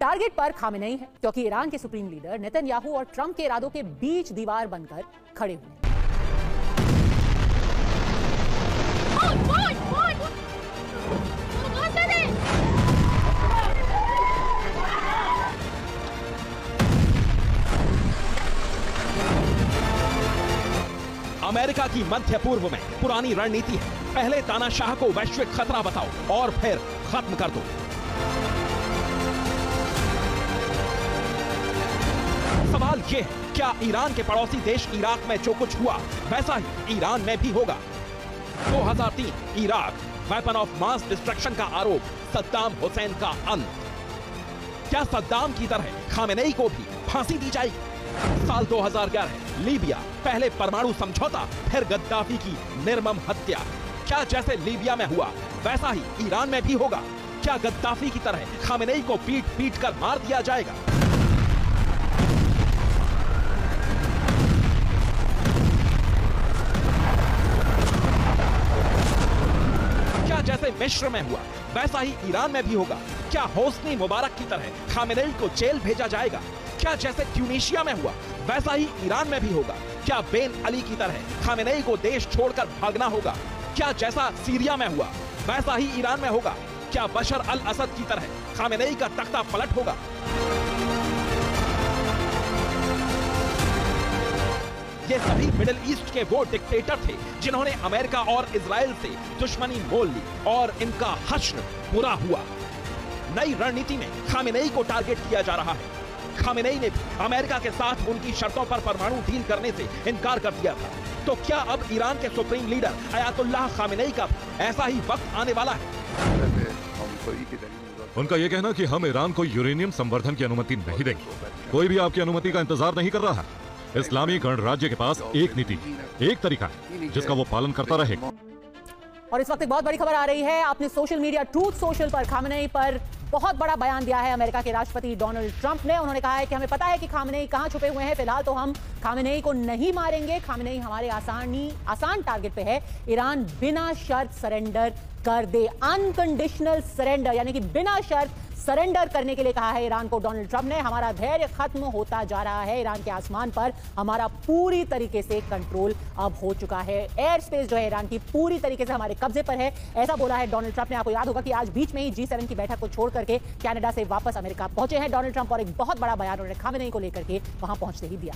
Target पर Khamenei है क्योंकि ईरान के सुप्रीम लीडर नेतन्याहू और ट्रंप के इरादों के बीच दीवार बनकर खड़े हुए हैं। अमेरिका की मध्य पूर्व में पुरानी रणनीति है, पहले तानाशाह को वैश्विक खतरा बताओ और फिर खत्म कर दो। सवाल यह है, क्या ईरान के पड़ोसी देश इराक में जो कुछ हुआ वैसा ही ईरान में भी होगा? 2003 Iraq, weapon of mass destruction का आरोप, सद्दाम हुसैन का अंत। क्या सद्दाम की तरह खामेनेई को भी फांसी दी जाएगी? साल 2011 लीबिया, पहले परमाणु समझौता फिर गद्दाफी की निर्मम हत्या। क्या जैसे लीबिया में हुआ वैसा ही ईरान में भी होगा? क्या गद्दाफी की तरह खामेनेई को पीट पीट कर मार दिया जाएगा? क्या जैसे मिस्र में हुआ वैसा ही ईरान में भी होगा? क्या होस्नी मुबारक की तरह खामेनेई को जेल भेजा जाएगा? क्या जैसे ट्यूनीशिया में हुआ वैसा ही ईरान में भी होगा? क्या बेन अली की तरह खामेनेई को देश छोड़कर भागना होगा? क्या जैसा सीरिया में हुआ वैसा ही ईरान में होगा? क्या बशर अल असद की तरह खामेनेई का तख्ता पलट होगा? ये सभी मिडिल ईस्ट के वो डिक्टेटर थे जिन्होंने अमेरिका और इजराइल से दुश्मनी मोल ली और इनका हश्र पूरा हुआ। नई रणनीति में खामेनेई को टारगेट किया जा रहा है। खामेनेई ने भी अमेरिका के साथ उनकी शर्तों पर परमाणु डील करने से इनकार कर दिया था। तो क्या अब ईरान के सुप्रीम लीडर अयातुल्लाह खामेनेई का ऐसा ही वक्त आने वाला है? उनका यह कहना कि हम ईरान को यूरेनियम संवर्धन की अनुमति नहीं देंगे। कोई भी आपकी अनुमति का इंतजार नहीं कर रहा है। इस्लामी गणराज्य के पास एक नीति, एक तरीका है जिसका वो पालन करता रहेगा। और इस वक्त एक बहुत बड़ी खबर आ रही है। आपने सोशल मीडिया ट्रूथ सोशल पर खामेनेई पर बहुत बड़ा बयान दिया है अमेरिका के राष्ट्रपति डोनाल्ड ट्रंप ने। उन्होंने कहा है कि हमें पता है कि खामेनेई कहां छुपे हुए हैं, फिलहाल तो हम खामेनेई को नहीं मारेंगे। खामेनेई हमारे आसान टारगेट पे है। ईरान बिना शर्त सरेंडर कर दे, अनकंडीशनल सरेंडर, यानी कि बिना शर्त सरेंडर करने के लिए कहा है ईरान को डोनाल्ड ट्रंप ने। हमारा धैर्य खत्म होता जा रहा है। ईरान के आसमान पर हमारा पूरी तरीके से कंट्रोल अब हो चुका है। एयर स्पेस जो है ईरान की पूरी तरीके से हमारे कब्जे पर है, ऐसा बोला है डोनाल्ड ट्रंप ने। आपको याद होगा कि आज बीच में ही G7 की बैठक को छोड़ करके कनाडा से वापस अमेरिका पहुंचे हैं डोनाल्ड ट्रंप और एक बहुत बड़ा बयान उन्होंने खामेनेई को लेकर के वहां पहुंचते ही दिया।